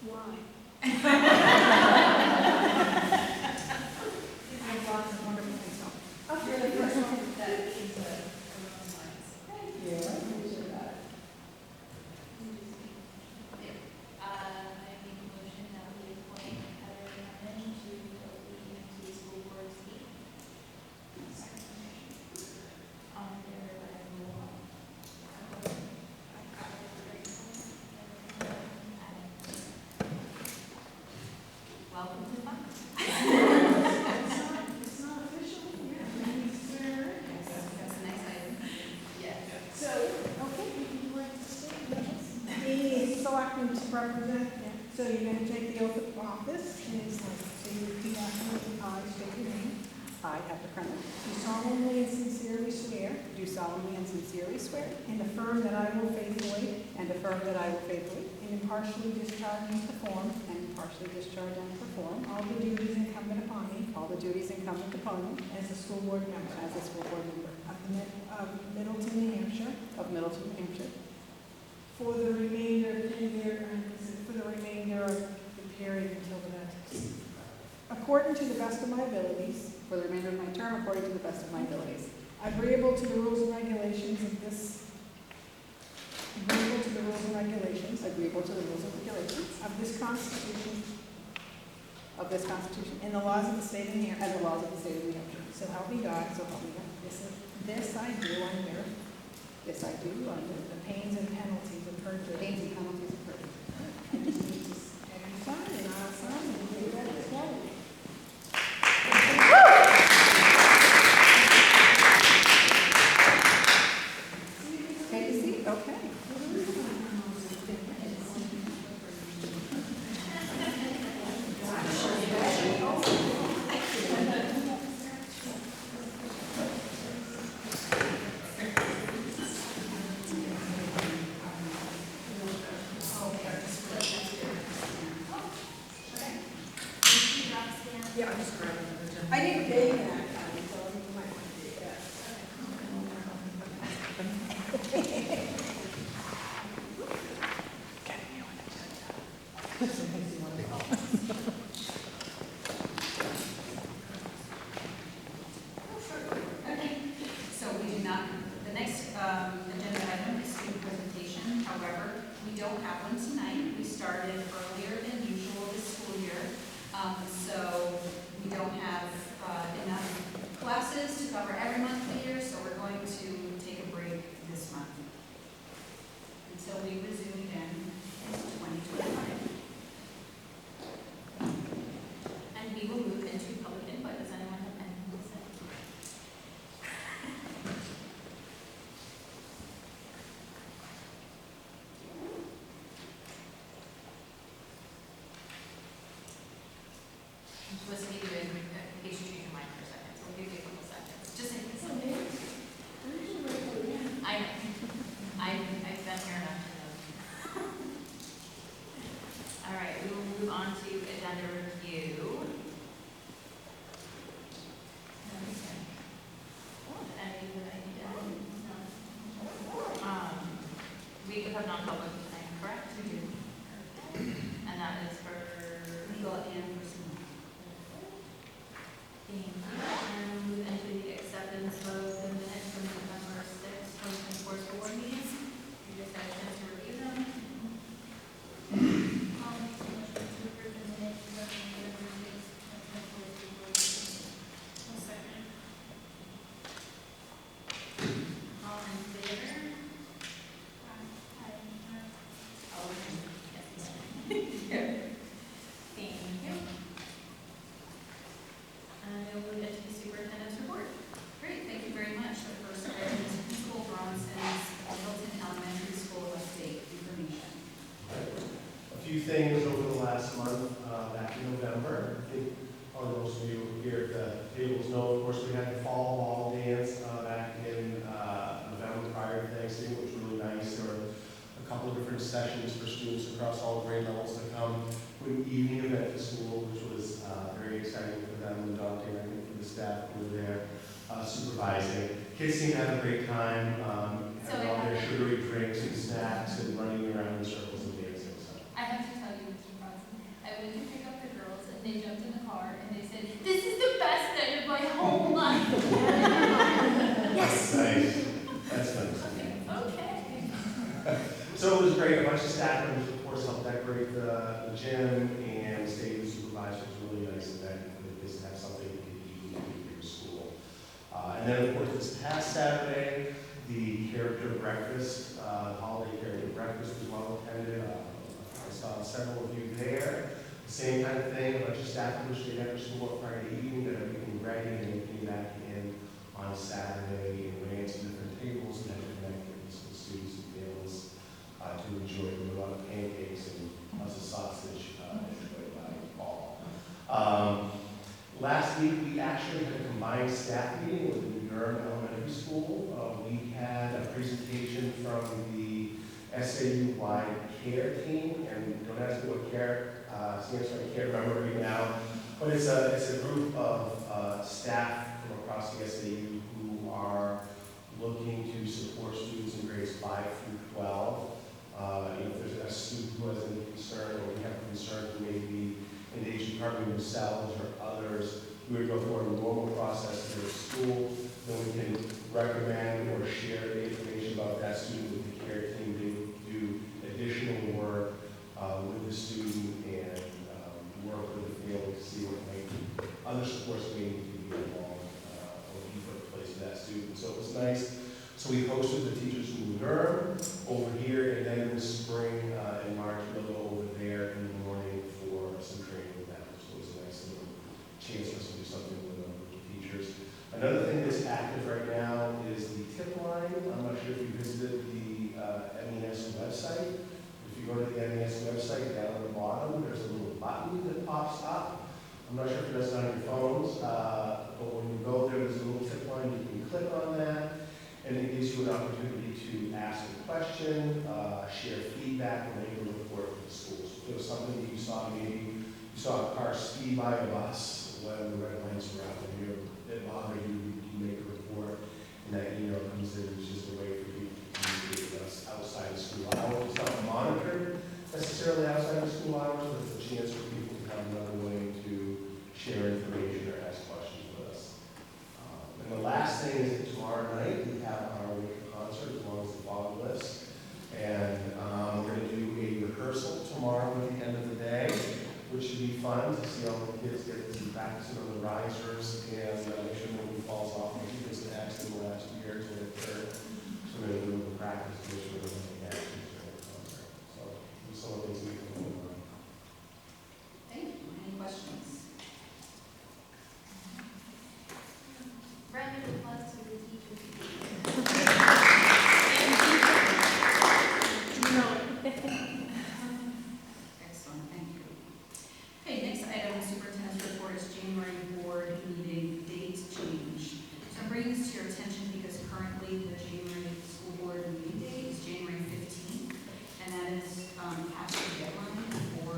Why? There's lots of wonderful things. You're the first one that is around science. Thank you. I appreciate that. I make a motion that we appoint Heather Hammond to fill the EMT school board seat. Second motion. On there, welcome to fun. It's not official yet. That's a nice item. Yes. So, okay, would you like to state that? The selectmen to represent, so you're going to take the oath of office, and it's like, so you repeat after me, I state your name. I, Heather Crennan, Do solemnly and sincerely swear do solemnly and sincerely swear and affirm that I will faithfully and affirm that I will faithfully and impartially discharge and perform and impartially discharge and perform all the duties incumbent upon me all the duties incumbent upon me as a school board member as a school board member of Middleton, New Hampshire, of Middleton, New Hampshire, for the remainder of the year, for the remainder of the period until the next. According to the best of my abilities, for the remainder of my term according to the best of my abilities, agreeable to the rules and regulations of this, agreeable to the rules and regulations agreeable to the rules and regulations of this Constitution of this Constitution and the laws of the state of New Hampshire. and the laws of the state of New Hampshire. So help me God. So help me God. This I do under Yes, I do under the pains and penalties of the perjury. pains and penalties of perjury. I just need to have you sign, and I'll sign, and you'll be ready to go. Take a seat. Okay. Yeah, I just grabbed it. I didn't date that, so you might want to do that. So we do not, the next agenda item is student presentation. However, we don't have one tonight. We started earlier than usual this school year. So we don't have enough classes to cover every month of the year, so we're going to take a break this month until we resume again in 2025. And we will move into public input. Does anyone have anything to say? I'm listening to it, in case you change your mind for a second, so we'll give you a couple seconds, just in case. I know, I've been here enough to know. All right, we will move on to agenda review. Any that I need to add? We have non-public tonight, correct? We do. And that is for legal and personal. Thank you. And move into the acceptance of the minutes from November 6th, 2024 school board meeting. You just had a chance to review them. I'll make a motion to approve the minutes from November 6th, 2024 school board meeting. I'll second. All in favor? Oh, yes. Thank you. And we'll move into the superintendent's report. Great, thank you very much. The first item is Principal Bronson's Middleton Elementary School update information. A few things over the last month, back in November. I think probably most of you here at the tables know, of course, we had the fall ball dance back in November prior to Thanksgiving, which was really nice. There were a couple of different sessions for students across all grade levels to come to an evening event at school, which was very exciting for them and daunting, I think, for the staff who were there supervising. Kids seemed to have a great time, having all their sugary drinks and snacks and running around in circles and dancing. So. I have to tell you, Mr. Bronson, decorate the gym and stay with the supervisor. It's a really nice event for the kids to have something to do in your school. And then, of course, this past Saturday, the character breakfast, the holiday character breakfast was well attended. I saw several of you there. The same kind of thing, a bunch of staff members stayed after school on Friday evening, got everything ready, and then came back in on Saturday and ran some different tables and had different activities for the students and families to enjoy. There were a lot of pancakes and lots of sausage enjoyed by all. Last week, we actually had a combined staff meeting with the New Durham Elementary School. We had a presentation from the SAU-wide CARE team, and don't ask me what CARE stands for, I can't remember right now, but it's a group of staff from across the SAU who are looking to support students in grades 5 through 12. If there's a student who has any concern, or we have a concern who may be in the Asian department themselves or others, we would go through a normal process here at school, then we can recommend or share the information about that student with the CARE team. They would do additional work with the student and work with the family to see what other supports may need to be involved or be put in place for that student. So it was nice. So we hosted the teachers from New Durham over here, and then in the spring in March, we'll go over there in the morning for some training with them. So it was a nice little chance for us to do something with the teachers. Another thing that's active right now is the tip line. I'm not sure if you visited the MES website. If you go to the MES website, down at the bottom, there's a little button that pops up. I'm not sure if it does it on your phones, but when you go there, there's a little tip line. You can click on that, and it gives you an opportunity to ask a question, share feedback, or make a report to the school. So if there was something that you saw, maybe you saw a car speed by a bus when the red lights were out, and it bothered you, you make a report, and that email comes in. It's just a way for you to communicate with us outside of school hours. It's not monitored necessarily outside of school hours, but it's a chance for people to have another way to share information or ask questions with us. And the last thing is that tomorrow night we have our winter concert as long as the fog lifts. And we're going to do a rehearsal tomorrow at the end of the day, which should be fun to see all the kids get to practicing on the risers and make sure nobody falls off. I think it's an accident last year to occur. So we're going to do a practice to make sure there's any accidents during the concert. So these are some of the things we can do. Thank you. Any questions? Round of applause to the teachers. Excellent, thank you. Okay, next item, superintendent's report is January board meeting date change. So I'm bringing this to your attention because currently the January school board meeting date is January 15th, and that is past the deadline for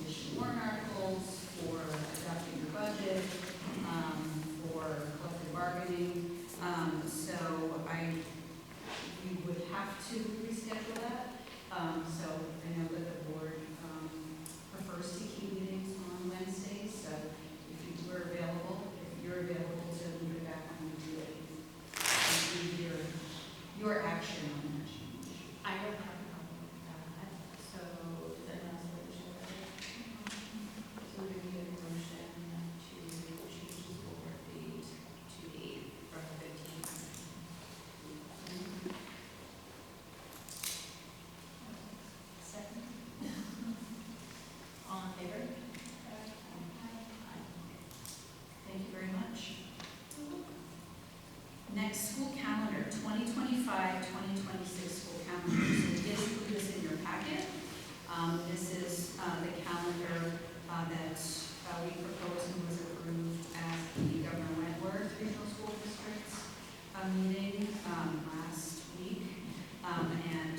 additional warrant articles, for adopting your budget, for collective bargaining. So we would have to reschedule that. So I know that the board prefers to keep meetings on Wednesdays. So if you were available, if you're available to move it back on Wednesday, need your action on that change. I don't have a problem with that, so does anyone else want to share that? So we need a motion to change the school board date to the 8th from the 15th. Second. All in favor? Thank you very much. Next, school calendar, 2025-2026 school calendar. So we did include this in your packet. This is the calendar that we proposed and was approved at the Governor Wentworth Regional School District's meeting last week. And,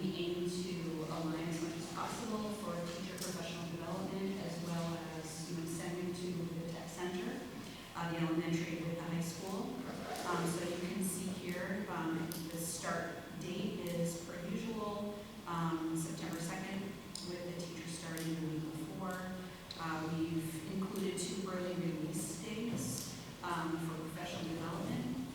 we aim to align as much as possible for teacher professional development as well as, sending to the tech center, the elementary with the high school. So you can see here, the start date is per usual, September 2nd, with the teachers starting the week before. We've included 2 early release dates for professional development.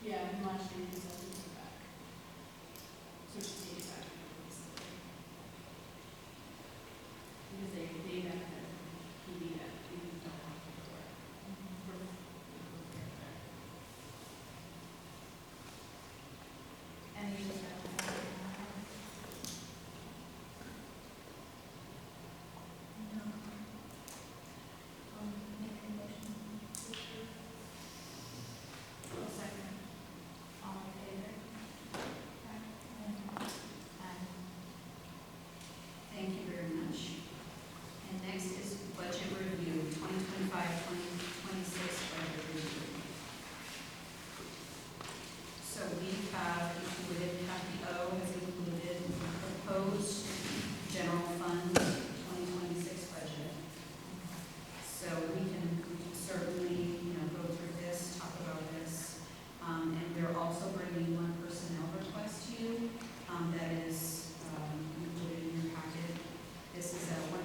Yeah, and last year he said he was back. So just take it back. Because they got that, he need that, he don't want to do it. Any discussion? No. Make a motion to approve. Second. All in favor? Aye. Thank you very much. And next is budget review, 2025-2026 budget review. So we have included, O has included proposed general fund 2026 budget. So we can certainly, go through this, talk about this. And they're also bringing one personnel request to you that is included in your packet. This is a 100%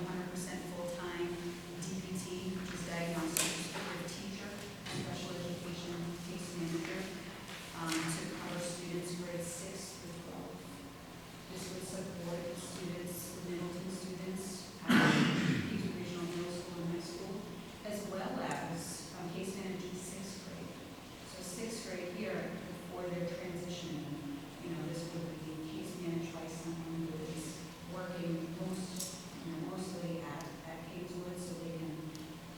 full-time DPT, which is diagnostic prescriptive teacher, special education case manager, to cover students grades 6 through 12. This would support students, Middleton students, Peter Regional Middle School and High School, as well as case management 6th grade. So 6th grade here, before they're transitioning, this would be case managed by someone who is working mostly at Kingswood, so they can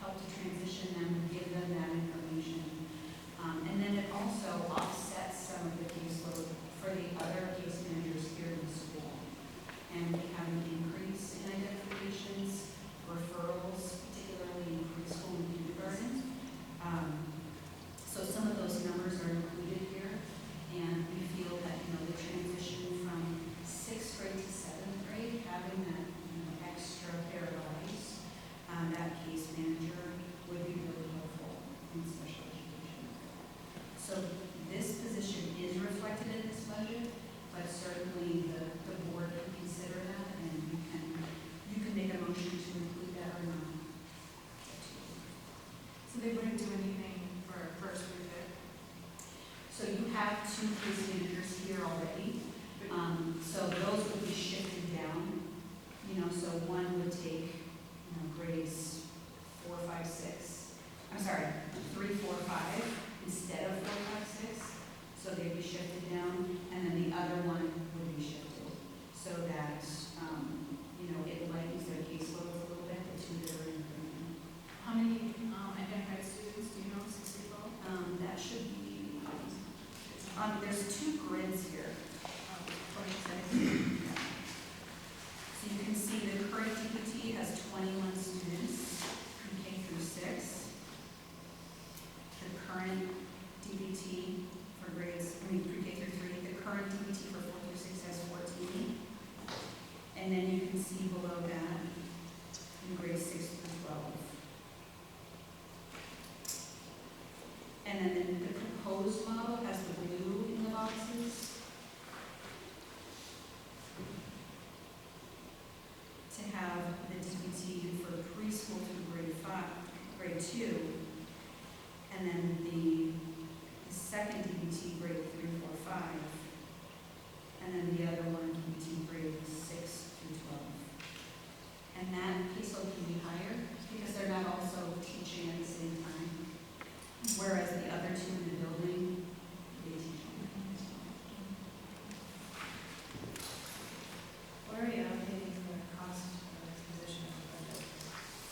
help to transition them, give them that information. And then it also offsets some of the caseload for the other case managers here in the school. And we have an increase in identifications, referrals, particularly in preschool and kindergarten. So some of those numbers are included here, and we feel that, the transition from 6th grade to 7th grade, having that, extra pair of eyes, that case manager would be really helpful in special education. So this position is reflected in this budget, but certainly the board can consider that, and you can make a motion to include that or not. So they wouldn't do anything for first through fifth? So you have 2 case managers here already. So those would be shifted down, so one would take, grades 4, 5, 6. I'm sorry, 3, 4, 5 instead of 4, 5, 6. So they'd be shifted down, and then the other one would be shifted so that, it lightens their caseload a little bit, the 2 that are in agreement. How many identified students do you know, 6 through 12? That should be, there's 2 grids here. 26. So you can see the current DPT has 21 students from K through 6. The current DPT for grades, pre-K through 3, the current DPT for 4 through 6 has 14. And then you can see below that in grades 6 through 12. And then the proposed model has the blue in the boxes. To have the DPT for preschool through grade 2, and then the second DPT grade 3, 4, 5, and then the other one DPT grade 6 through 12. And that caseload can be higher because they're not also teaching at the same time, whereas the other 2 in the building, they teach online as well. What are you allocating for the cost of this position in the budget?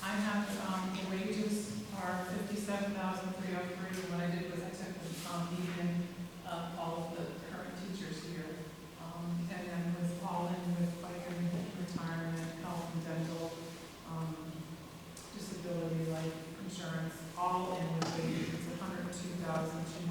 I have, the wages are $57,303. What I did was I took the median of all of the current teachers here. And then with all in with like retirement, health and dental, disability, life insurance, all in with wages, it's $102,200.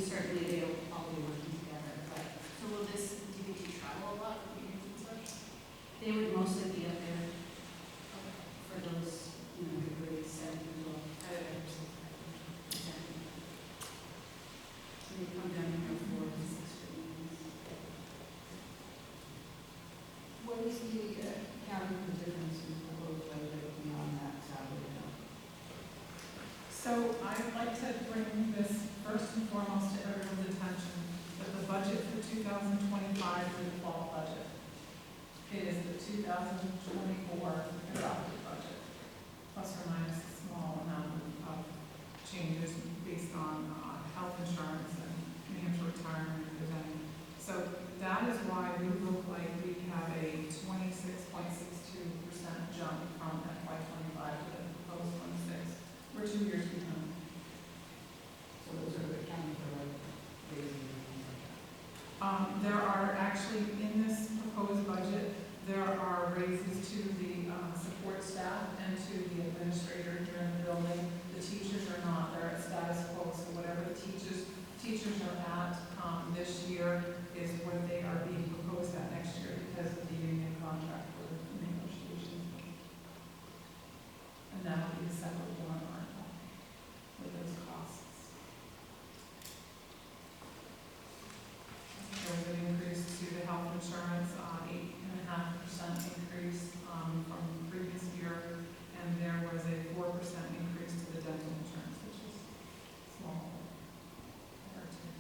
certainly, they'll all be working together, but So will this DBT travel a lot for meetings and such? they would mostly be up there for those, you know, the grades 7 through 12. They come down here 4 to 6 for meetings. What is the accounting for difference in proposed budget beyond that salary amount? So I'd like to bring this first and foremost to everyone's attention, that the budget for 2025 is the fall budget. It is the 2024 adopted budget, plus or minus a small amount of changes based on health insurance and New Hampshire retirement if there's any. So that is why we look like we have a 26.62% jump from FY '25 to the proposed '26. We're 2 years behind. So those are accounting for like raising and things like that. There are actually, in this proposed budget, there are raises to the support staff and to the administrator here in the building. The teachers are not, they're at status quo, so whatever the teachers are at this year is what they are being proposed at next year because of the union contract for the negotiations. And that will be a separate warrant article with those costs. There was an increase to the health insurance, 8.5% increase from previous year, and there was a 4% increase to the dental insurance, which is small. There too.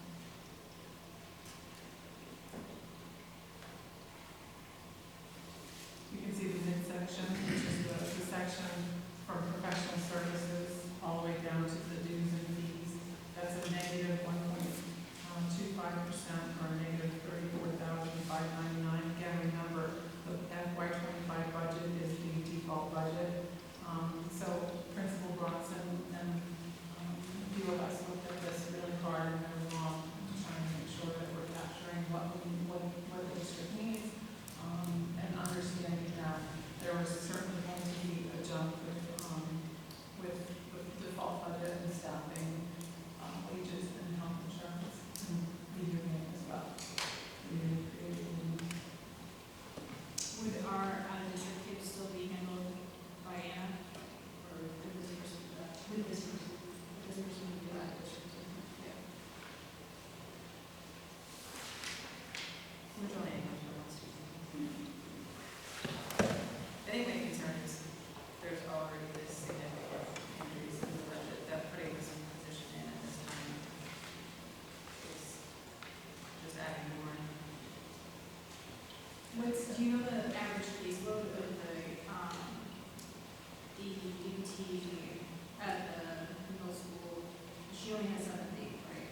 You can see the midsection, which is the section from professional services all the way down to the dues and fees. That's a negative 1.25% or a negative $34,599. Again, remember, the FY '25 budget is the default budget. So Principal Bronson and a few of us looked at this really hard and really long to try and make sure that we're capturing what the district needs and understanding that there was certainly going to be a jump with the default budget and staffing, wages and health insurance and the union as well. The union created a union. Would our district kids still be handled by Anna? Or would this person do that? Would this person do that? Yeah. Which one wants to? I think my concern is there's already this significant increase in the budget that putting this position in at this time is just adding more. Do you know the average caseload of the DBT at the middle school? She only has 7 to 8, right?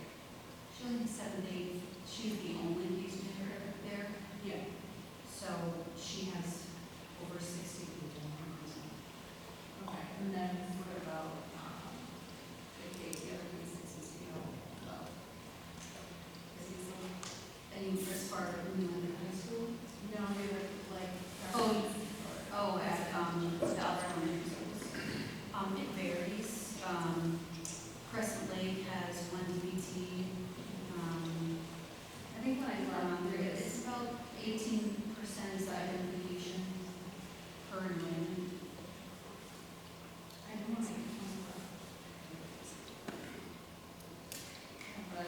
She only has 7 days. She's the only case manager there, Yeah. so she has over 60 people on her side. Okay, and then what about the other cases, you know, about? Is he still? And as far as new in the high school, No, they were like. Oh, at the other elementary schools. It varies. Crescent Lake has 1 DBT. I think when I went on there, it's about 18% is identification per enrollment. I don't know. But I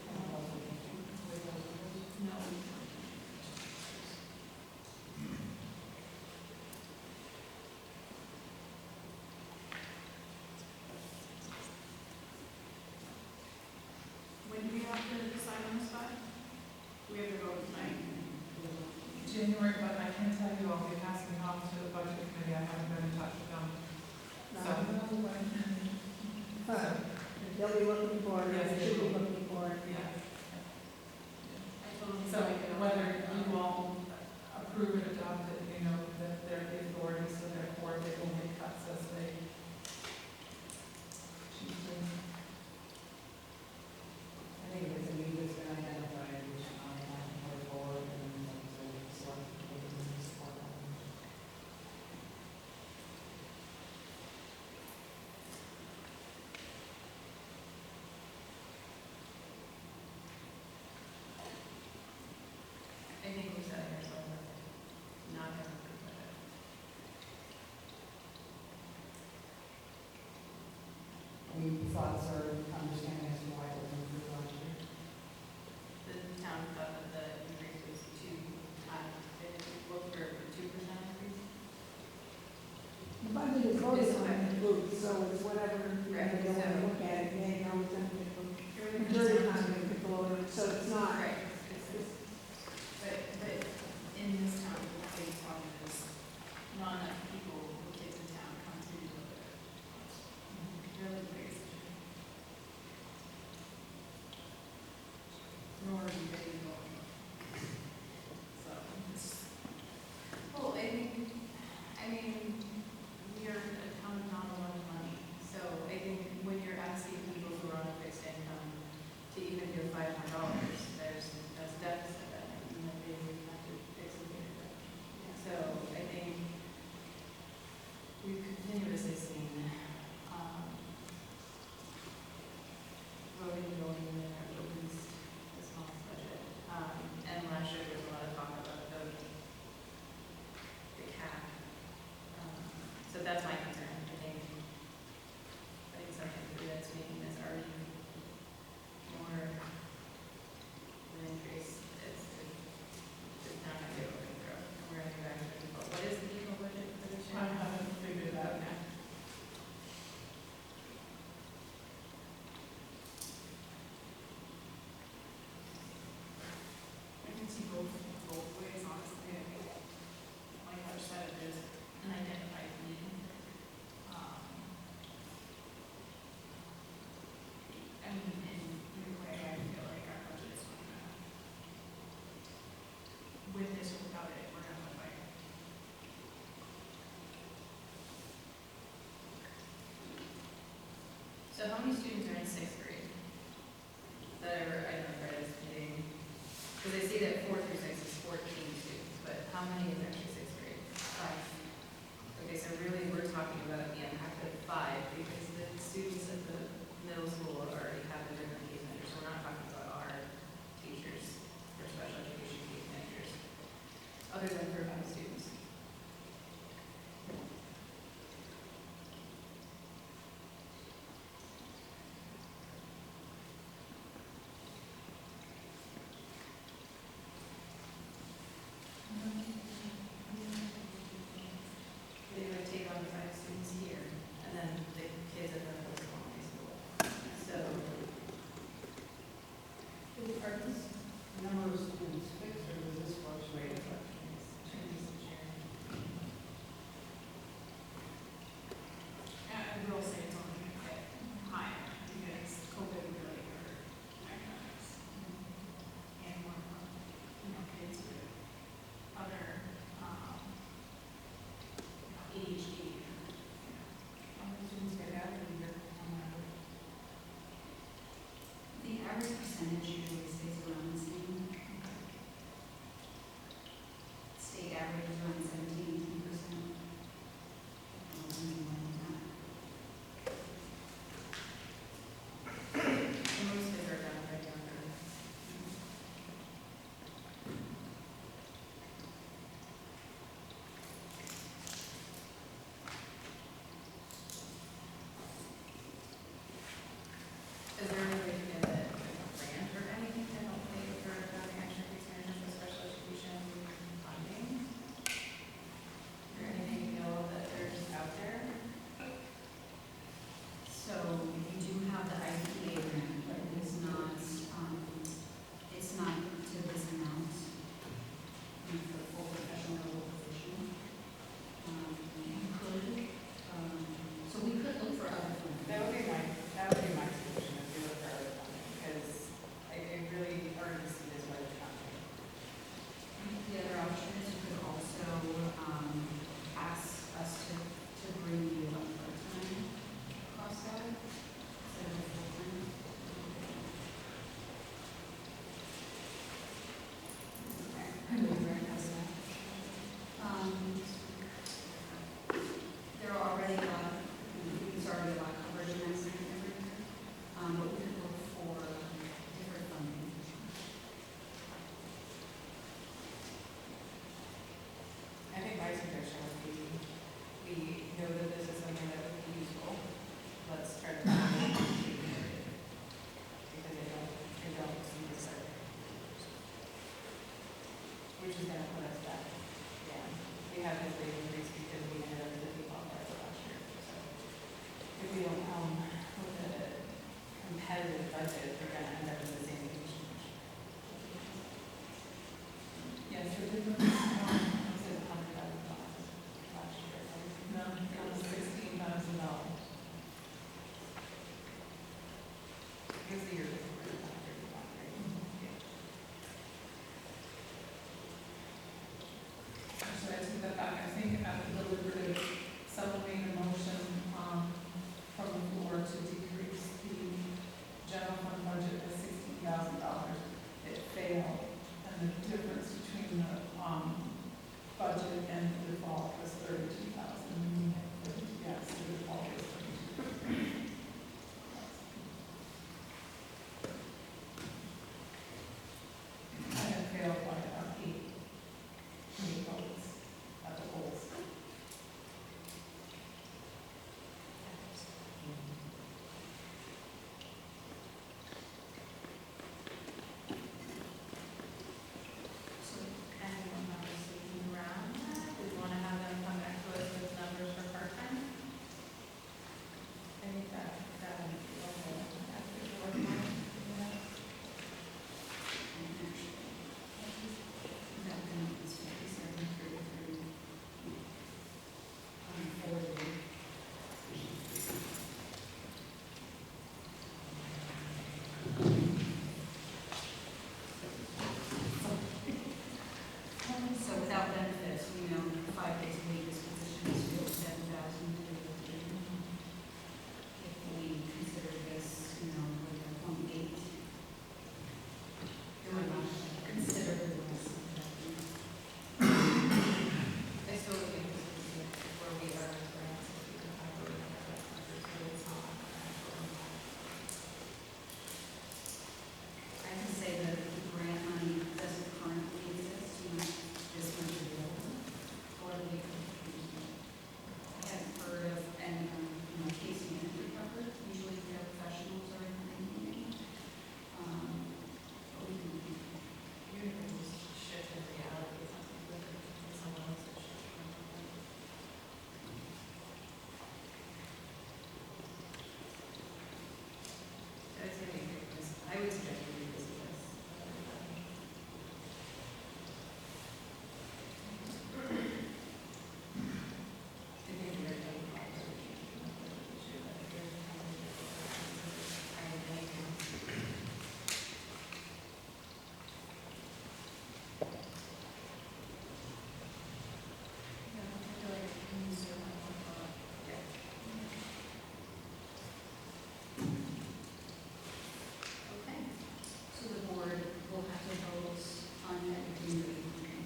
don't know. No. When do we have to decide on this by? We have to go tonight. January, but I can tell you, I'll be passing it off to the budget committee. I haven't been in touch with them. So, They'll be looking for it, Yes, they they should be will. looking for it. yeah. I told them. So whether you all approve it, adopt it, you know, that they're the authority, so therefore they will make cuts as they choose to. I think if it's a need that's been identified, we should not have to put it forward and then select the support. so it's whatever, you know, Right, they want to so- look at it, and they always have to pick the Everything majority of the is- time they pick the lower, so it's not, Right. But in this town, the big problem is not enough people who kids in town come to do it. Really the biggest issue. Nor are we ready to go. So it's, Well, I mean, we are a town of not a lot of money, so I think when you're asking people who are on a fixed income to even give $500, there's a deficit that, you know, they would have to fix a bigger. So I think we've continuously seen, voting in there at least the smallest budget. And last year there was a lot of talk about the cap. So that's my concern. I think something that's making this already more an increase. It's not going to be able to grow. And we're going to go back to the default. What is the default budget for this year? I haven't figured that out. Okay. I can see both ways, honestly. I think, like I said, there's an identified need. I mean, in either way, I feel like our budget is not gonna, with this or without it, we're gonna fight. So how many students are in sixth grade? That I remember at this meeting, because I see that 4 through 6 is 14 students, but how many is actually sixth grade? 5. Okay, so really we're talking about the impact of 5, because the students at the middle school already have a different case manager, so we're not talking about our teachers or special education case managers, other than for 5 students. They would take on 5 students here, and then the kids at the middle school and high school. So, Are these number of students fixed, or does this fluctuate? I will say it's only gonna get higher because COVID really hurt academics. And more, kids with other, ADHD. How many students get out of here on average? The average percentage usually stays around the same. State average is around 17%. and most kids are down right down there. Is there any way to get a grant or anything to help pay for the action case management for special education funding? Is there anything you know that there's out there? So you do have the IPA grant, but it's not to this amount for full professional level position. So we could look for other funding. That would be my solution, if you look for other funding, because I really already see this by the company. The other option is you could also ask us to bring you a part-time cost guard instead of a full-time. I know you're right, how's that? There are already a lot, there's already a lot covered in that second every year, but we could look for different funding. I think my suggestion would be, we know that this is something that would be useful, let's try to find it. Because they don't see this other. Which is gonna put us back, yeah, we have this rate increase because we ended up at the default level last year, so. If feel, with a competitive budget, we're gonna end up in the same position. Yes, the difference, It was $100,000 last year. no, it was $16,000. It was the year before, it was 100,000, right? Actually, I take that back, I think at the deliberative, someone made a motion, from the floor to decrease the general fund budget by $16,000. It failed, and the difference between the, budget and the default was $32,000. And we had voted yes, the default was $32,000. I had failed by about eight votes at the polls. So, anyone members looking around, we want to have them come back to us with numbers for part-time? I think that, level, that's the work one, yeah. That then is 57, 33. 40. So without benefits, we know 5 days a week, this position is 57,315. If we consider this, like a 0.8. It would not consider the less. I still think this is where we are, perhaps, if we can have a look at that number, so it's not actual impact. I can say that the grant money doesn't currently exist, this one is available. However, we could use it. I haven't heard of any, case management cover, usually they're professionals or anything. But we can, You can just shift in reality, something with someone else's shift. I would say we revisit, I would suggest we revisit this. I think you're right, I would issue, but if there's a company that I would like to. Yeah, I feel like it needs to have one thought. okay. So the board will have to vote on everything that we can.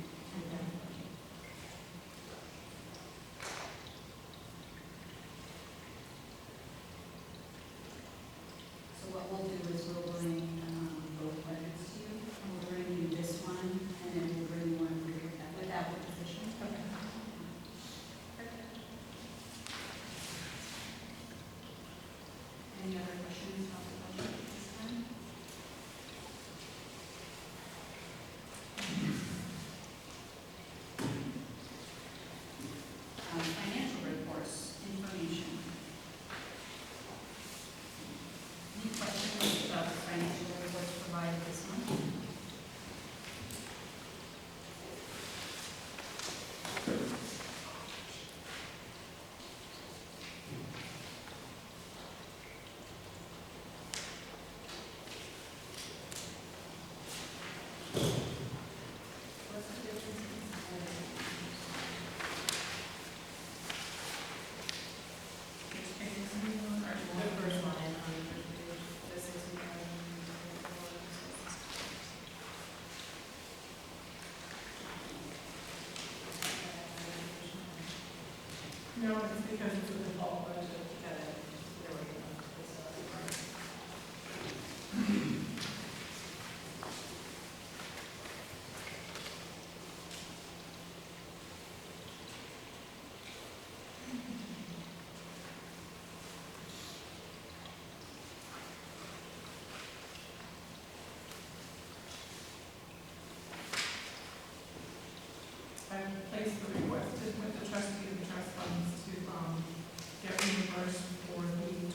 So what we'll do is we'll bring both budgets to you, and we'll bring you this one, and then we'll bring you one for your, without the position. Okay. Any other questions about the budget at this time? Financial reports, information. Any questions about the financial reports provided this month? What's the difference in Which pages do you want, or do you the want first one and on the first page, the 60,000? No, it's because it's a default budget. Got it. There we go. This, I placed the request with the trustee of the trust funds to, get reimbursed for the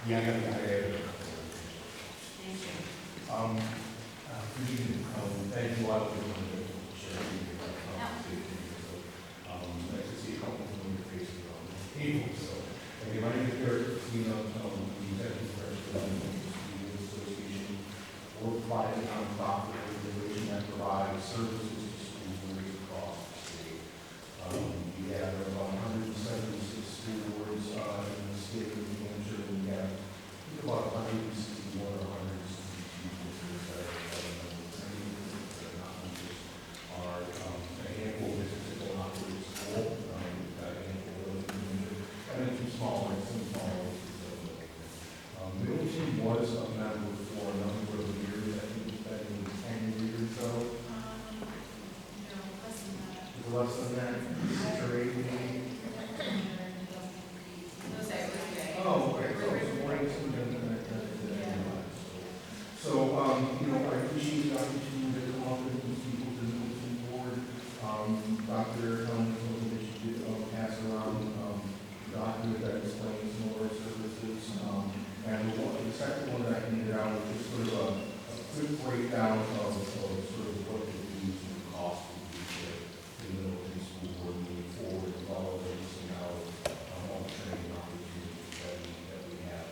Yeah, I got a couple of Thank you. Good evening. Thank you all for sharing your conversation. Nice to see a couple of familiar faces on the table. So, again, my name is Derek Casino, the executive director of the School Association. We're a private nonprofit organization that provides services to school boards across the state. We have about 176 school boards in the state of New Hampshire. We have about 161 or 162 businesses that are not members. Are a handful of businesses that will operate a school. We've got a handful of those in New Hampshire, and then some smaller businesses. The only team was a member for a number of years. I think it's been 10 years or so. No, less than that. Is it less than that? 6 or 8 maybe? No, sorry, we're good. Oh, okay, so it's more than So, I appreciate the opportunity to come up with these people to move the board. Dr. She did pass around a document that explains some of our services. And the second one that I handed out was just sort of a quick breakdown of sort of what the fees and costs would be for the Middleton School Board moving forward, as well as listing out all the training opportunities that we have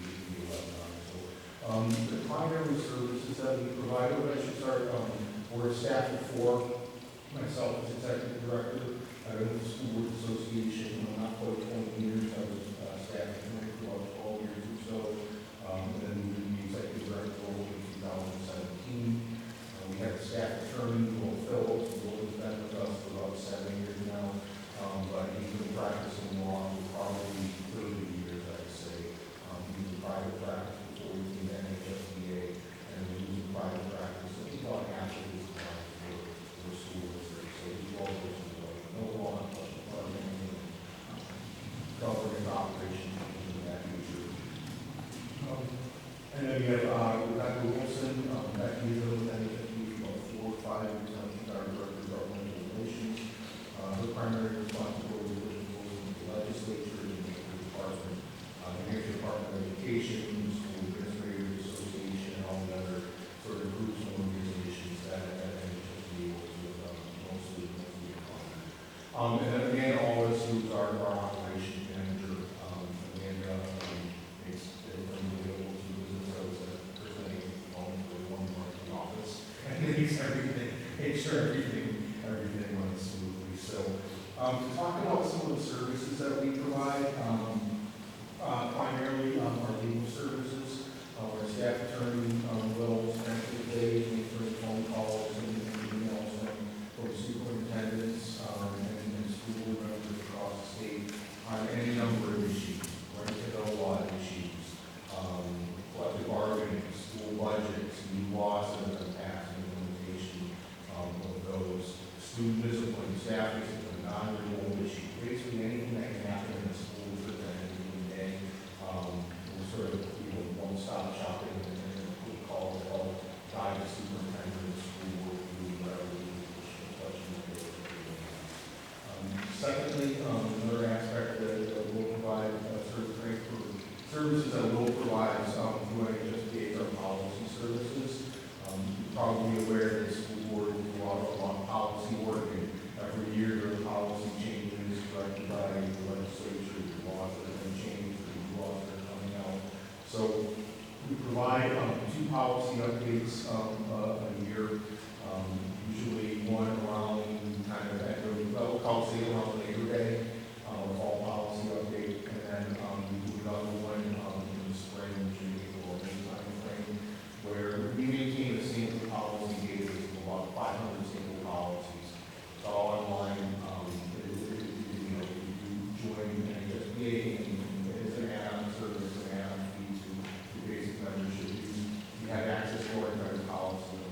the webinar. So, the primary services that we provide, I should start, we're a staff of 4. Myself as executive director, I've been with the School Board Association not quite 20 years. I was staff for about 12 years or so. Then moved to the executive director role in 2017. We have a staff attorney, Will Phillips, who has been with us for about 7 years now. But he's been practicing law for probably 30 years, I'd say. He was in private practice before he came to NHSBA, and he was in private practice. I think about half of his time for school district. So he's well versed in no law enforcement, government operations, things of that nature. And then we have Rebecca Wilson. Becky is with NHSBA for about 4 or 5 years. She's our director of governmental relations. Her primary responsibility is working with the legislature, the New Hampshire Department, New Hampshire Department of Education, School Administrators Association, and all the other sort of groups and organizations that NHSBA works with, mostly and then again, all this is our operations manager, Amanda, makes everything available to business. I was a person for one month in the office, and makes everything, make sure everything runs smoothly. So, to talk about some of the services that we provide, primarily our legal services. Our staff attorney will spend the day answering phone calls and emails from superintendents and school members across the state on any number of issues, right-to-know law issues, collective bargaining, school budgets, new laws that have been passed, and implementation of those, student discipline, staff discipline, non-renewal issues, basically anything that can happen in the school at any given day. We're sort of one-stop shopping and we call it all guide the superintendent, school board, whatever questions. Secondly, another aspect that will provide services that will provide through NHSBA are policy services. You're probably aware that the school board will do a lot of policy work, and every year there are policy changes directed by the legislature, the laws that have been changed, the new laws that are coming out. So we provide 2 policy updates a year, usually one around kind of at the policy around Labor Day, a fall policy update, and then we do another one in the spring, which is April or May time frame, where we maintain the single policy database of about 500 single policies. It's all online. You join NHSBA, and it's an add-on service, an add-on fee to basic membership. You have access to our entire policy.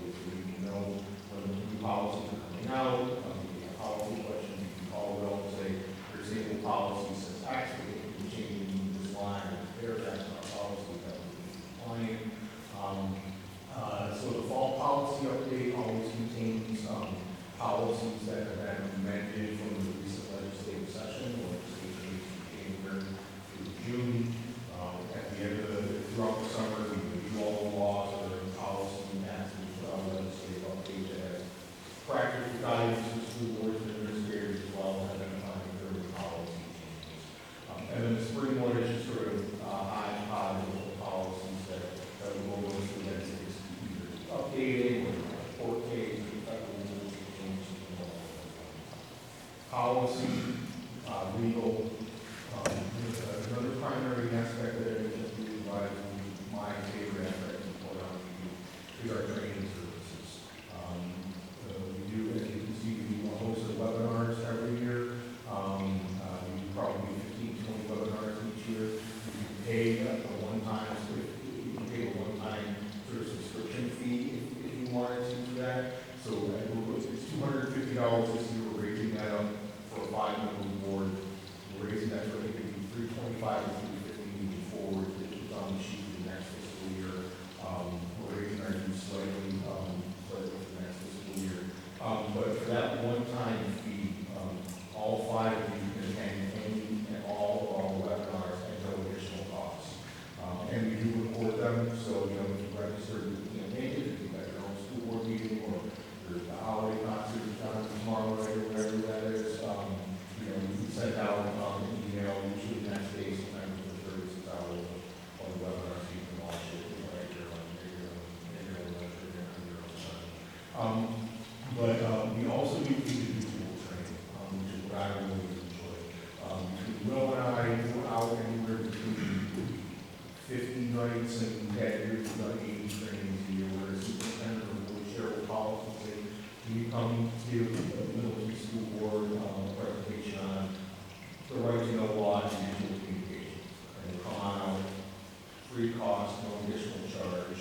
free cost, no additional charge,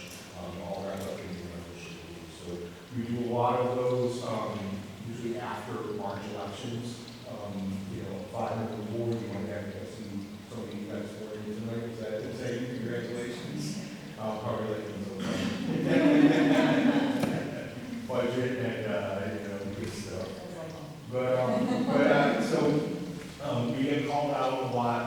all wrapped up in the membership fee. So we do a lot of those, usually after March elections. You know, 5 member board, you might have to see some of you guys for you tonight. Is that you? Congratulations. Probably like budget and, you know, good stuff. But we get called out a lot,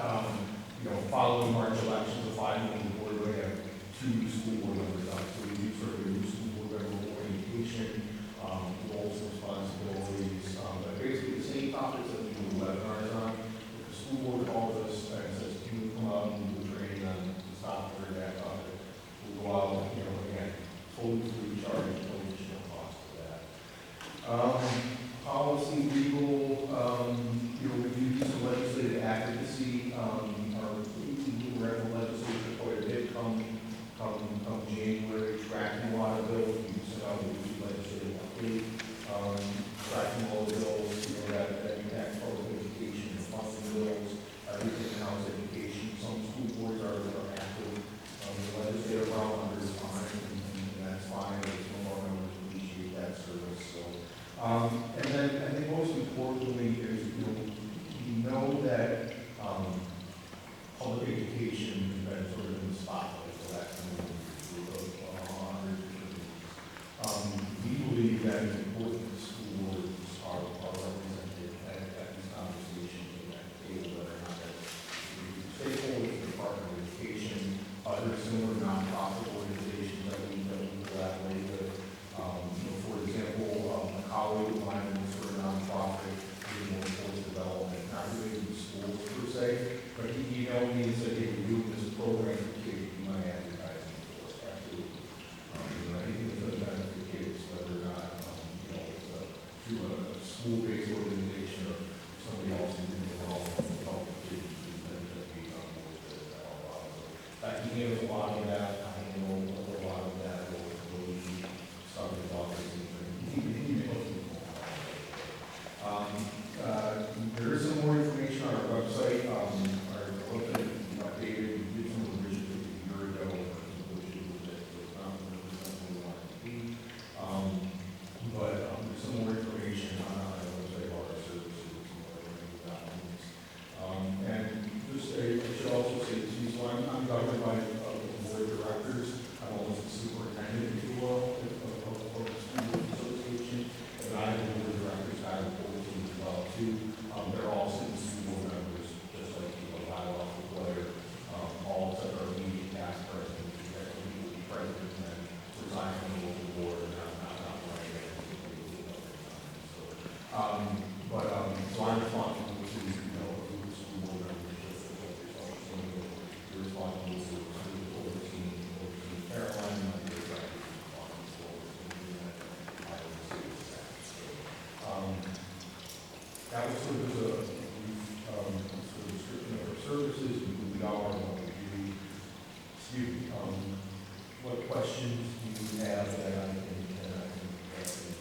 you know, following March elections, the 5 member board, we have 2 school board members on. So we do sort of a new school board member orientation, roles and responsibilities, but basically the same topics that we do webinars on. If the school board calls us and says, can you come out and do training on this topic or that topic, we'll go out, you know, again, totally free charge, no additional cost for that. Policy, legal, you know, we do some legislative advocacy, we're at the legislature quite a bit come January, tracking water bills, we send out a legislative update, tracking all the bills, you know, that impact public education and funding bills, everything in house education. Some school boards are active, the legislative realm is fine, and that's fine, there's no more members who appreciate that service, so. And then I think most importantly is, you know that, public education has been sort of in the spotlight the last number of we believe that it's important that school boards are represented at these conversations and at the table, whether or not that's stakeholders, the Department of Education, other similar nonprofit organizations that we collaborate with. For example, a colleague of mine is for a nonprofit doing workforce development, not related to schools per se, but he emailed me and said, hey, we're doing this program for kids, you might advertise for us, absolutely. Anything that does benefit kids, whether or not, through a school-based organization or somebody else who's involved in helping kids, that we on board with that a lot. So he handles a lot of that, I handle a lot of that, we'll start with office and there is some more information on our website. Our website is updated. We did some revisions a year ago, which is not where we want it to be. But there's some more information on our website about our services and some other documents. And just I should also say, so I'm governed by the board of directors. I'm almost the superintendent, if you will, of the school association. And I have the board of directors, I have board team as well too. They're all sitting school board members, just like bylaw for Blair. All except our immediate past president, we will be president and then resign from the local board and not running it. So I'm responsible to, the school board members, you're responsible to overseeing Caroline, and I'm responsible for that was sort of a brief description of our services. We are what we do. Excuse me. What questions do you have that I can answer?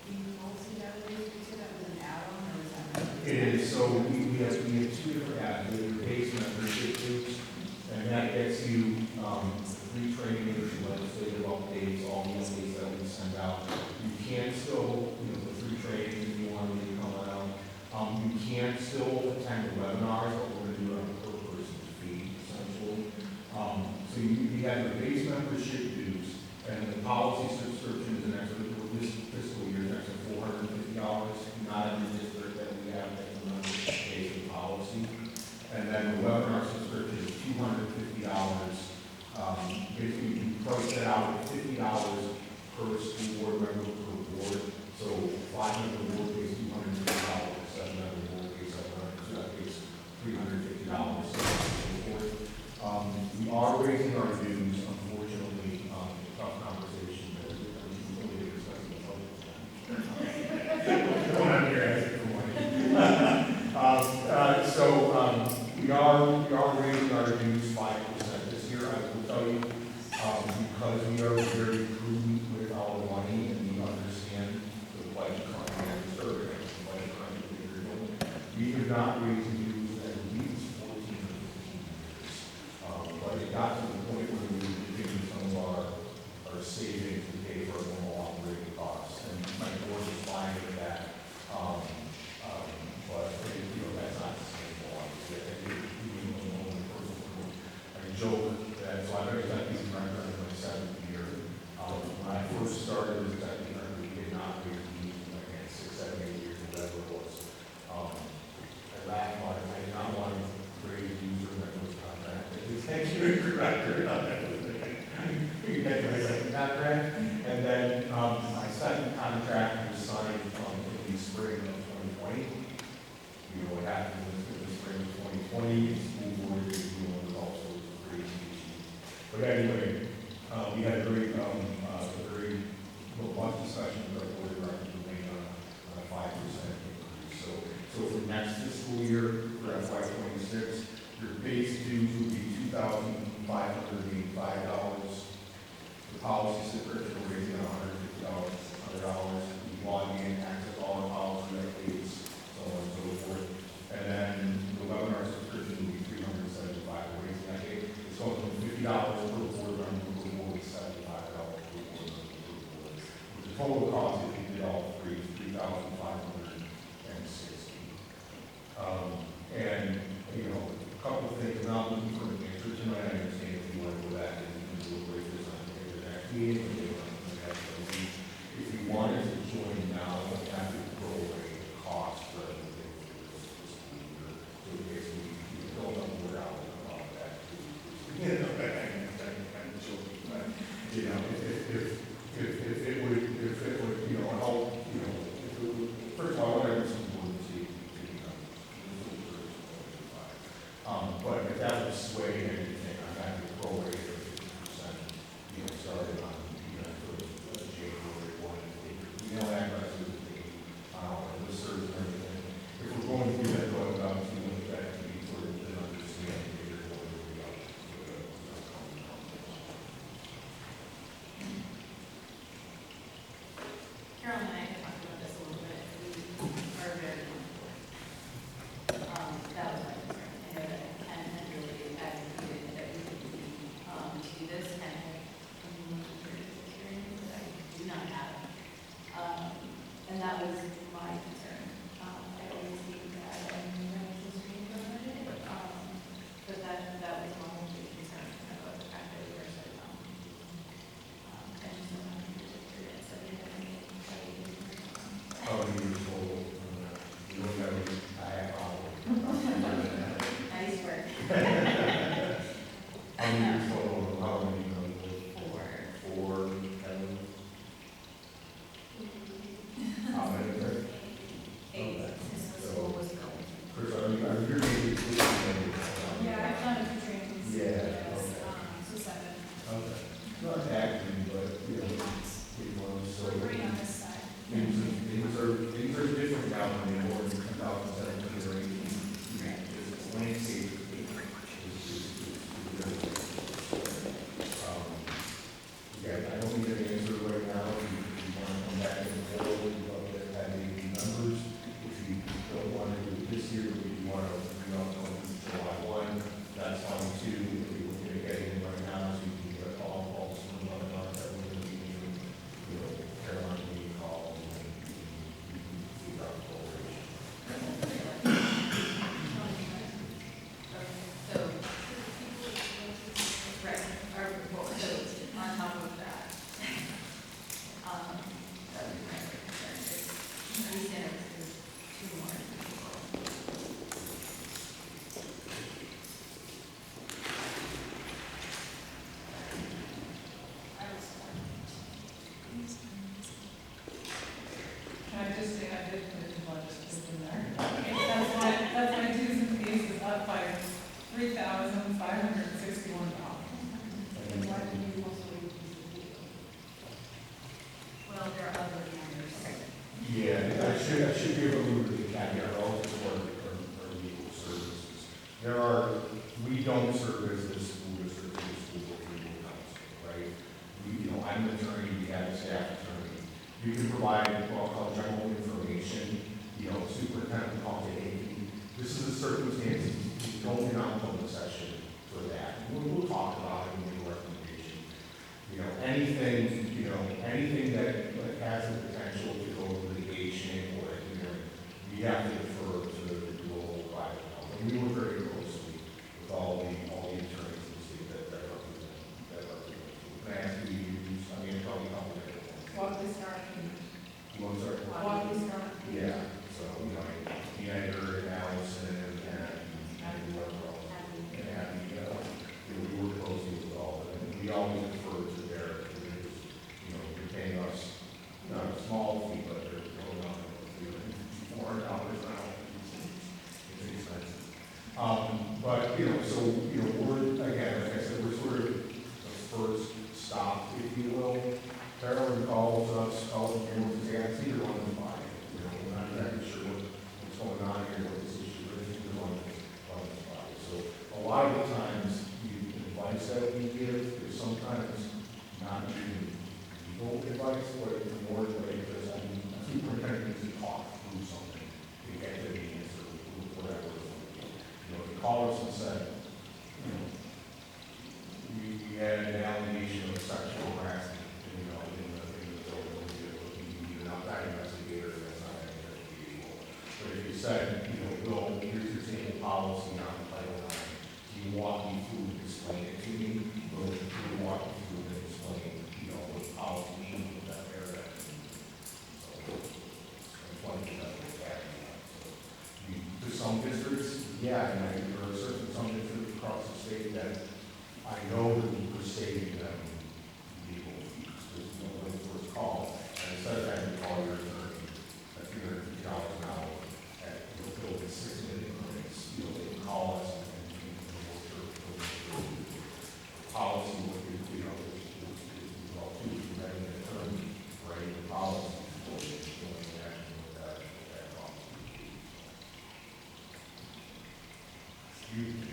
The policy database, you said that was an add-on or was that? It is. So we have 2 different apps. We have your base membership groups, and that gets you free training, legislative updates, all the updates that we send out. You can still, the free training if you want to come out. You can still attend the webinars, but we're going to do it on a per person fee, essentially. So you have your base membership dues, and the policy subscription is an extra, this fiscal year, an extra $450, not in the district that we have that the member pays the policy. And then the webinar subscription is $250. Basically, you price that out at $50 per school board member per board. So 5-member board pays $250, 7-member board pays $700, so that pays $350. So forth. We are raising our dues, unfortunately, not raised dues at least 14 or 15 years. But it got to the point where we were using some of our savings to pay for our normal operating costs, and my board was fine with that. But, you know, that's not sustainable, obviously. I think we own the person. I joke that, so I've already got these records in my 7th year. When I first started as executive director, we did not raise dues in like 6, 7, 8 years, whatever it was. I laughed about it. I did not want to raise dues during my first contract. It's executive director, not everything. You get my second contract. And then my second contract was signed in the spring of 2020. You know what happened in the spring of 2020, the school board review was also a crazy issue. But anyway, we had a very robust discussion with our board of directors to make on a 5% increase. So for next fiscal year, for FY '26, your base dues would be $2,585. The policy subscription we're raising $150. We log in, access all our policy updates, so on and so forth. And then the webinar subscription will be $375. We're raising that rate. It's going from $50 per board member to more than $75 per board member. The total cost, if you did all three, is $3,560. And, you know, a couple of things, and I'm looking for an answer tonight. I understand if you want to go back and do a break this on the next meeting, or you want to have some week. If you wanted to join now, you have to throw away the cost for everything for this fiscal year. So basically, you don't have to worry about that. You know, I'm joking, but, you know, if it would, you know, help, you know, if it would, first of all, I want to do some board to see, but if that would sway anything, I'm happy to throw away the 50%, you know, started on, you know, sort of January 1, email addresses, and the serves and everything. If we're going to do that, though, obviously, we want that to be sort of an understanding that you're going to be up with a Carol and I had talked about this a little bit. We are very comfortable. That was my concern. I know that Ken had really advocated that we could do this kind of experience that I do not have. And that was my concern. I always think that stream from it, but that was my only concern about the fact that we were so young. I just don't have any experience. I didn't have any How many years old? You don't have a half hour. nice work. How many years old? How many years old? 4. 4, 7. How many? 8 since the school was going. Chris, are you really? Yeah, I've done a few trainings. Yeah, Yes, okay. so 7. Okay. Not acting, but, you know, 8 months, so. We're pretty on this side. Things are different now than they were in 2017 or 18. It's landscape. Yeah, I don't need an answer right now. If you want to come back and forward, you want to have any numbers. If you don't want to do it this year, if you want to, you know, go to July 1, that's fine too. If you're looking at getting it right now, so you can get a call from another month that we're going to be doing, you know, Carolina meeting call, and then you can figure out the whole ratio. So, right, so on top of that, that would be my other concern, is we said it was 2 more people. Can I just say, I did put the budget just in there. That's my dues and fees is up by $3,561. And why do you also increase the fee? Well, there are other members. Yeah, I should be able to move the caveat relative to our legal services. We don't service the school district, the school board legal counsel, right? I'm an attorney, we have a staff attorney. You can provide what I'll call general information, superintendent calls it, hey, this circumstances, you don't get on public session for that. We'll talk about it and make a recommendation. Anything that has the potential to go to litigation or hearing, we have to defer to the local private counsel. And we work very closely with all the attorneys in the state that represent. Can I ask you to use, probably a couple of different ones. Walk this start. You want to start? Walk this start. Yeah, so, Peter and Allison and whoever else. And Abby, we work closely with all of them. We always defer to their, they're paying us, not a small fee, but they're going on $400 an hour. It's expensive. We're, again, like I said, we're sort of the first stop, if you will. Carolyn calls and says, yeah, it's either one of the five. We're not exactly sure what's going on here, what this issue is, it's either one of the five. So a lot of the times, the advice that we give is sometimes not even legal advice, but it's more like, because a superintendent needs to talk through something to get to the answer, whatever. They call us and said, we had an allegation of sexual harassment, in the building. We need an outside investigator, that's not investigatable. But if you said, Will, here's your sample policy on Title IX, can you walk me through and explain it to me? Will you walk me through and explain, what policy means with that area? So, it's one thing that we're adding on. So, to some districts, yeah, and there are some districts across the state that I know that we're saving them legal fees. There's when it's first call, and instead of having to call your attorney at $350 an hour at building 6 minute increments, they can call us and we can work through the policy. What is well too, if you're having an attorney writing the policy, going in action with that policy. Excuse me.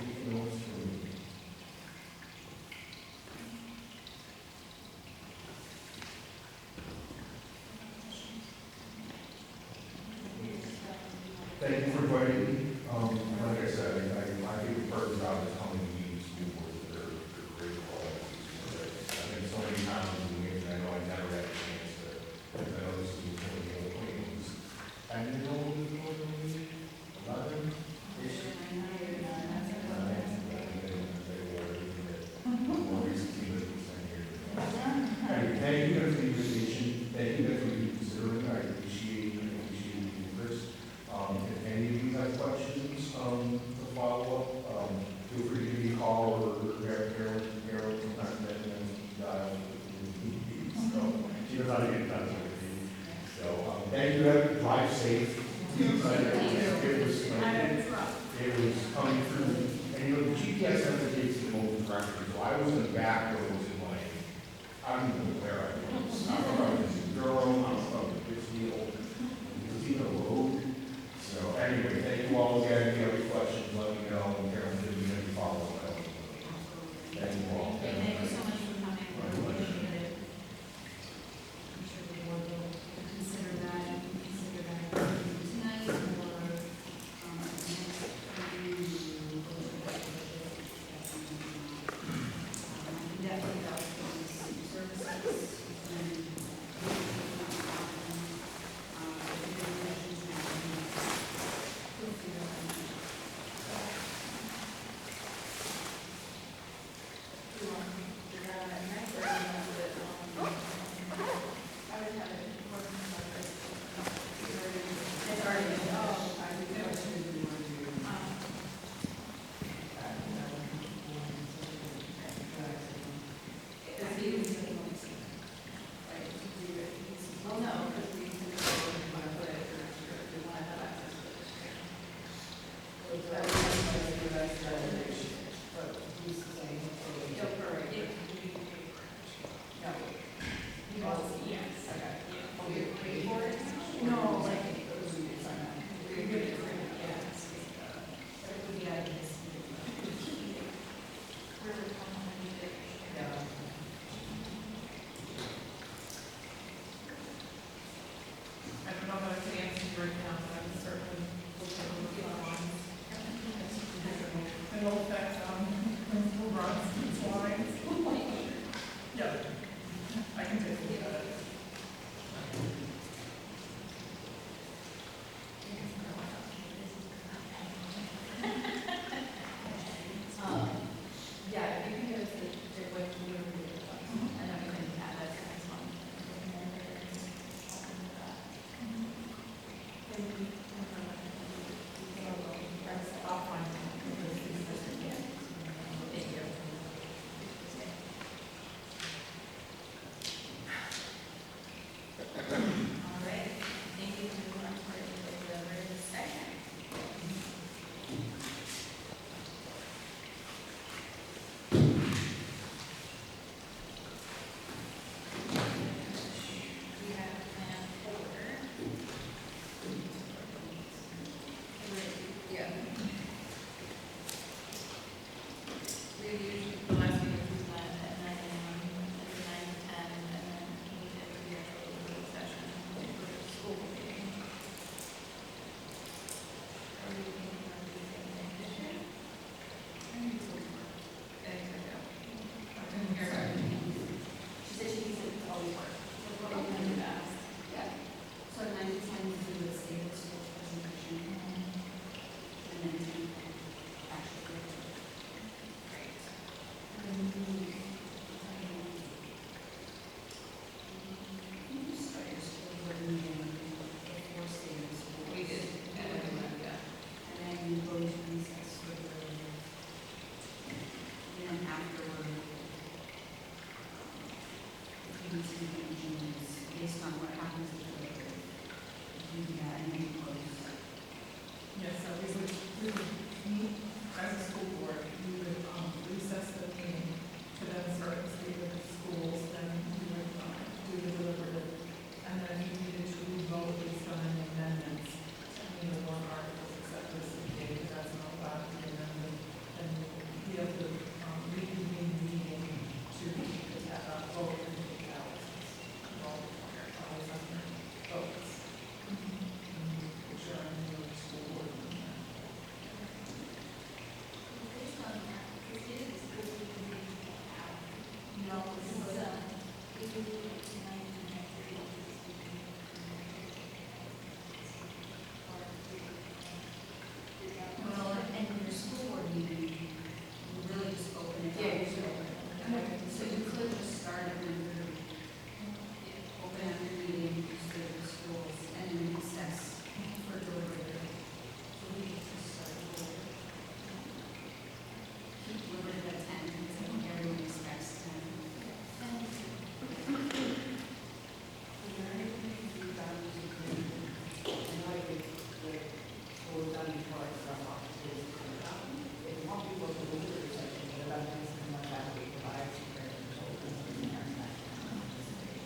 Anything else from me? Thank you for inviting me. Like I said, my favorite part of the job is coming to meetings, school boards, they're great qualities. I think so many times in the meetings, I know I never had a chance to, I know this is one of the old things. And you know, 11? Thank you for the invitation. Thank you for considering. I appreciate the interest. If any of you have questions to follow up, feel free to give me a call or grab Carol sometime and dial. So she knows how to get in touch with you. So thank you. Drive safe. It was coming through, and the GPS indicates the most direction. So I was in the back rows and I don't even know where I was. I don't know if I was in Durham, I don't know if it was Pittsfield, it was even a road. So anyway, thank you all again. If you have any questions, let me know. And Carol, if you have any follow-up, thank you all. Thank you so much for coming. We appreciate it. I'm sure the board will consider that tonight or next review. Definitely about services. Thank you. I'll find it. Thank you. All right, thank you to everyone for the very session. We have plan for. Yeah. We usually, the last meeting we met at 9 a.m. and 9 to 10, and then we did the actual little session for the school meeting. Are we thinking of using it this year? There you go. I didn't hear that. She said she thinks it would always work. That's what we've done in the past. Yeah. So 9 to 10 we do the state of the school presentation. And then we actually. Great. You just start your school board meeting before state of the school. We did, and we went, yeah. And then you go to recess for the, and then afterward, if you need to make changes based on what happens at the, you do that and then you close. Yes, so we would meet as a school board, we would recess the meeting to then start the state of the schools, then we would do the deliberative, and then we needed to vote based on any amendments. And the one article except for this date, because that's not allowed to be amended, and we have to reconvene the meeting to vote and take out all votes. Which are in the school board. Based on that, because it is school meeting out. No, So, if we do it tonight and next week, Well, and your school board meeting, you really just open it up. Yeah, you should open it up. So you could just start at 9:30. Open up your meeting, state of the schools, and then recess for deliberative. So we could just start deliberative. Keep deliberative at 10, because I think everyone expects 10. Is there anything you found as a community? I know the school done before it's from offices. If you want people to go to the session, but about this, come on back, we provide some prayer and children and parents that can participate.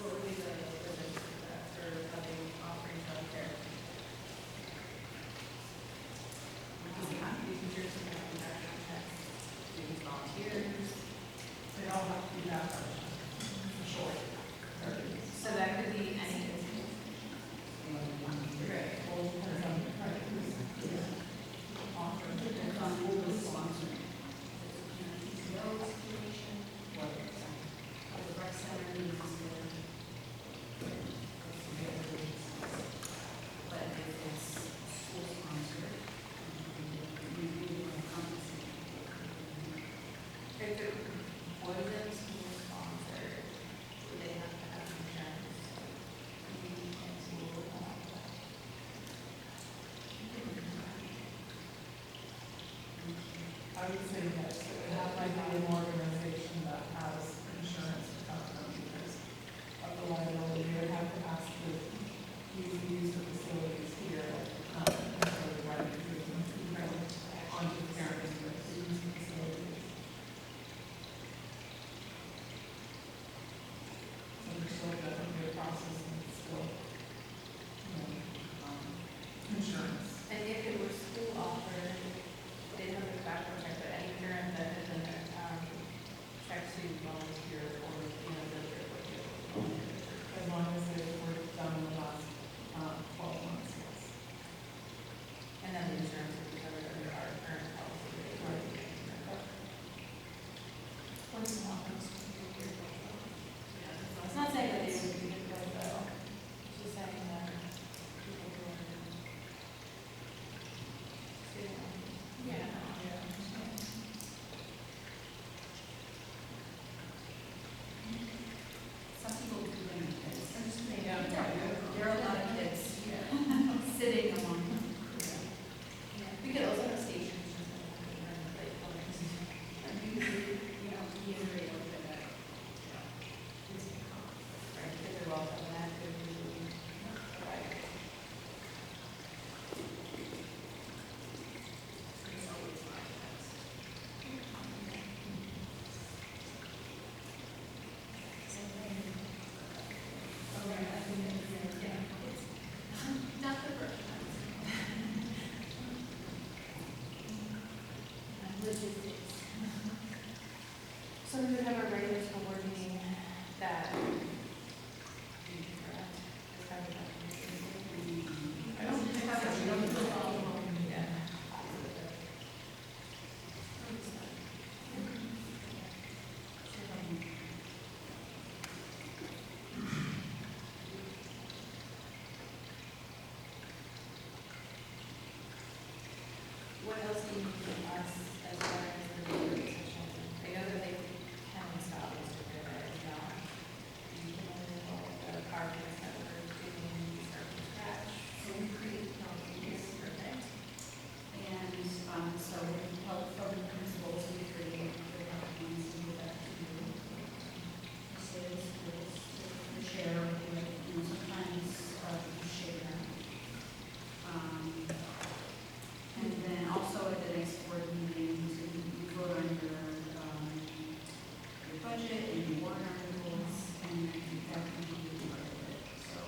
What would be the limits for that, for having offering childcare? Does it have to be teachers who have background checks? Students, volunteers? They all have to be background checks, for sure. So that could be any. Right. Well, depends on, right, who's offering. Depends on who is sponsoring. PTO situation, What? the rec center needs to. But if it's school sponsored, we will compensate. If it wasn't school sponsored, would they have to have insurance? And school would have that. I would say yes, it would have to be an organization that has insurance to cover them because of the liability. They would have to ask the, use the facilities here, and so the right to use them, on the parents, but to use the facilities. So there's still definitely a process and it's still, insurance. And if it were school offered, they don't have a background check, but any parent that doesn't, check to volunteer or, As long as they were done in the last 12 months. logistics. So we would have a regular school board meeting that. I don't think that's, we don't do it all. Yeah. What else do you need from us as far as the regular session? I know that they can install this together, if not. You can only involve the PowerPoints that we're doing, start from scratch. So we create documents, perfect. And so with help from the principals, we create the documents and give that to you. Say the schools to share, like, sometimes you share them. And then also at the next board meeting, so you vote on your budget and your warrant articles, and that can be part of it, so.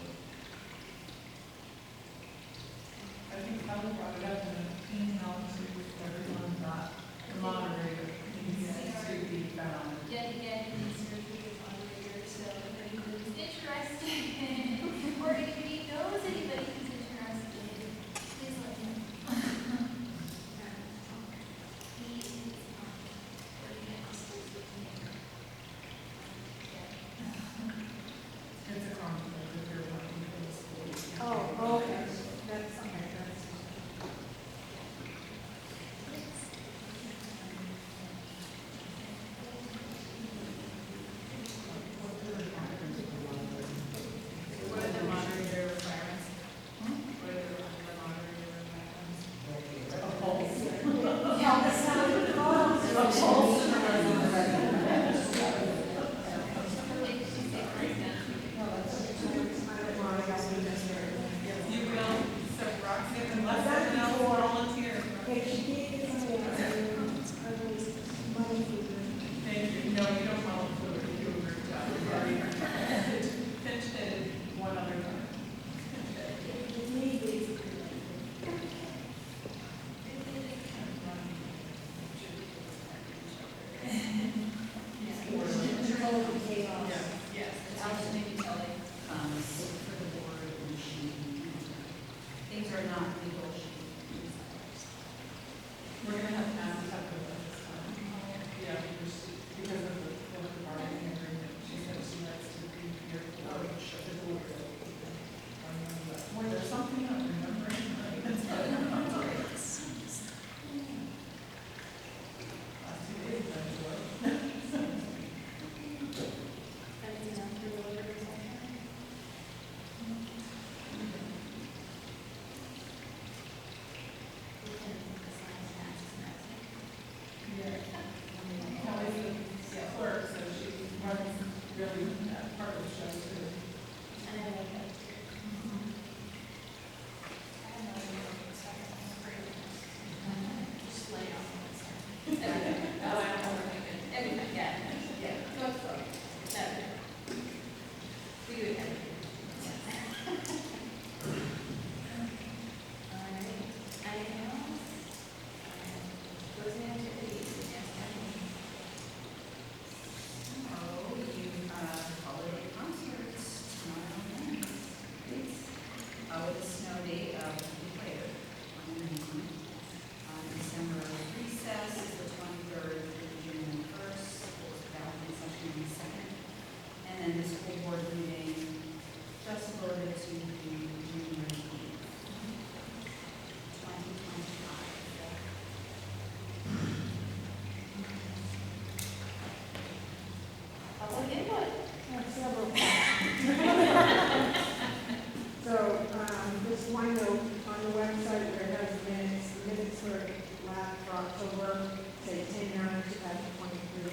I think Helen brought it up in an email to everyone that the moderator needs to be found. Yet again, these are the moderators, so if anyone is interested, or if anybody knows anybody who's interested, please let me know. He is working at the school with me. It's a conflict if you're working for the school. Oh, okay, that's, okay, that's. What are the moderator requirements? What are the moderator requirements? A pulse. You will, so Roxanne, unless anyone else volunteers. Thank you. No, you don't volunteer, you do a great job. You've already pinch hit one other time. Yes. It's also maybe telling, for the board and she, things are not legal, We're gonna have to ask that this time. Yeah, because of the collective bargaining agreement, she said she likes to be here for the board. Boy, there's something I'm remembering. Last 2 days, I'm sure. Anything else for the regular session? We can assign snacks next. Yeah. Kelly's the clerk, so she runs really part of the show too. And then we can. I don't know, just lay off. Everything, yeah. No, it's fine. We do it every year. All right, anything else? Closing activities, yes, Oh, you, holiday concerts tomorrow night. With the snow date declared on the 19th. December recess is the 23rd through June 1st, schools faculty session on the 2nd. And then the school board meeting just voted to be June 8th, 2025. public input. Several. So, just one note, on the website, there has minutes for October, say 10/9/2023.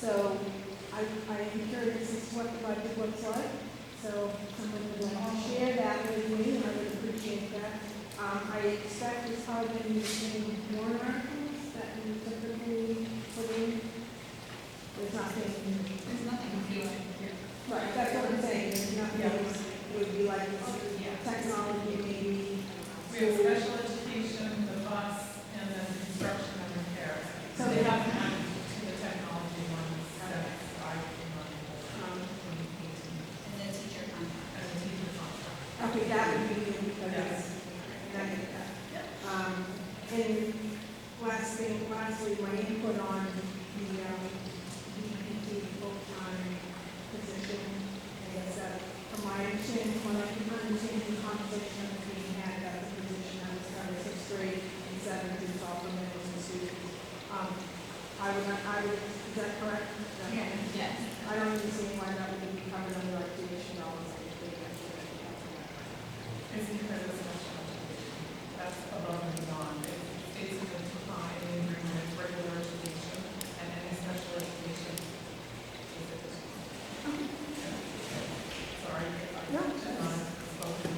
So, I'm curious as to what the budget looks like, so if someone would like to share that with me, I would appreciate that. I expect it's probably going to be the same warrant articles that we typically put in. There's nothing. There's nothing new here. Right, that's what I'm saying, there's nothing, it would be like this technology maybe. We have special education, bus, and then construction and repair. So They haven't added to the technology ones since I came on board in 2018, And then teacher contract. as a teacher contract. Okay, that would be new, because Yes. I get that. And lastly, my input on the DPT full-time position is that from my understanding, when I can understand the conversation that was being had about the position that was covered sixth grade and seventh and supplemental students. Is that correct? Yes. I don't understand why that would be covered under our tuition dollars. I think that's what I have to know. It's because of special education. That's above and beyond. It states in the agreement, it's regular education, and any special education is a Sorry. No, I'm not spoken.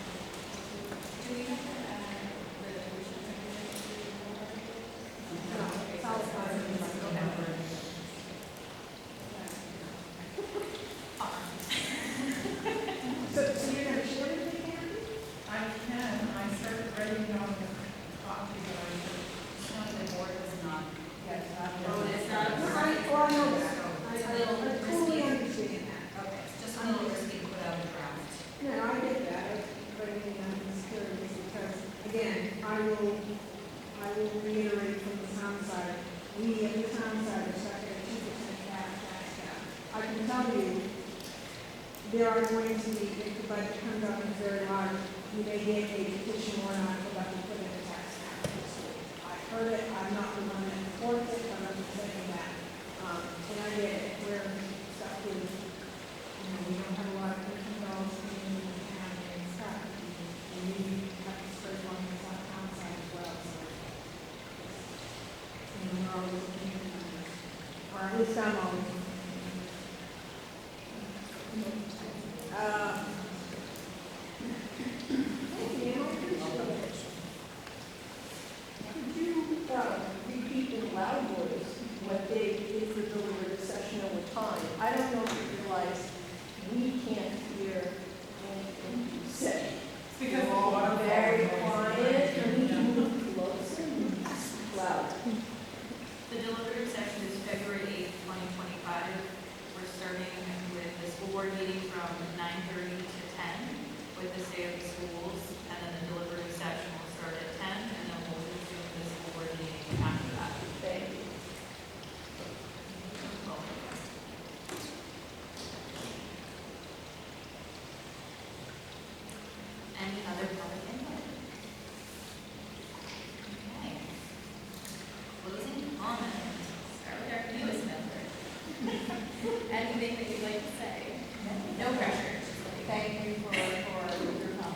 Do we have to add the tuition regulations? No, it's all part of the budget. So you're gonna share it with him? I can, I started writing down the copy that I took. No, the board was not. Yes, Oh, it's not. No, I know that. I totally understand that. Okay, it's just a little risky to put out a draft. No, I get that, but again, I'm just curious because, again, I will reiterate from the town side, we at the town side are stuck at a 2% tax cap. I can tell you, there are going to be, if the budget comes up and it's very large, you may get a petition or not about to put in a tax cap. I heard it, I'm not the one that supports it, but I'm just saying that. And I get it, we're stuck with, we don't have a lot of different dollars coming in the town and stuff. And we have to spread on the town side as well, so. And we're always looking at numbers, or at least I'm always looking at numbers. Thank you, I appreciate it. Could you repeat in loud voice what date is the deliberative session over time? I don't know if you realize we can't hear anything you say. It's because You're the all water very falls. quiet, and we can move closer and louder. The deliberative session is February 8th, 2025. We're starting with the school board meeting from 9:30 to 10 with the state of the schools, and then the deliberative session will start at 10, and then we'll resume the school board meeting after that. Thank you. Any other public input? Okay. Closing comments. Start with our newest member. Anything that you'd like to say? No pressure. Thank you for your help.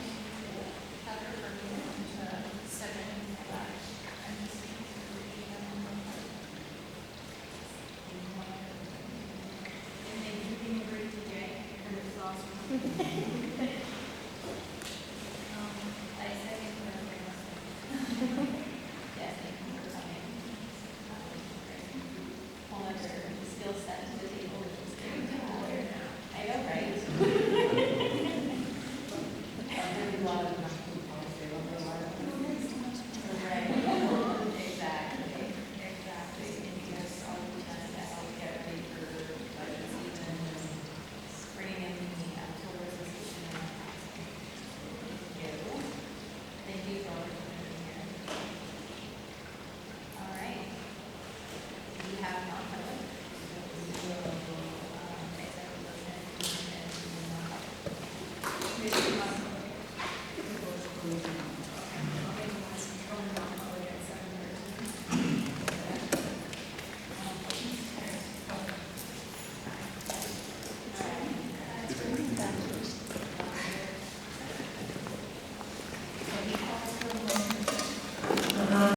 After working to 7/5, I'm just reading them on my part. And thank you for being a great DJ, and it was awesome.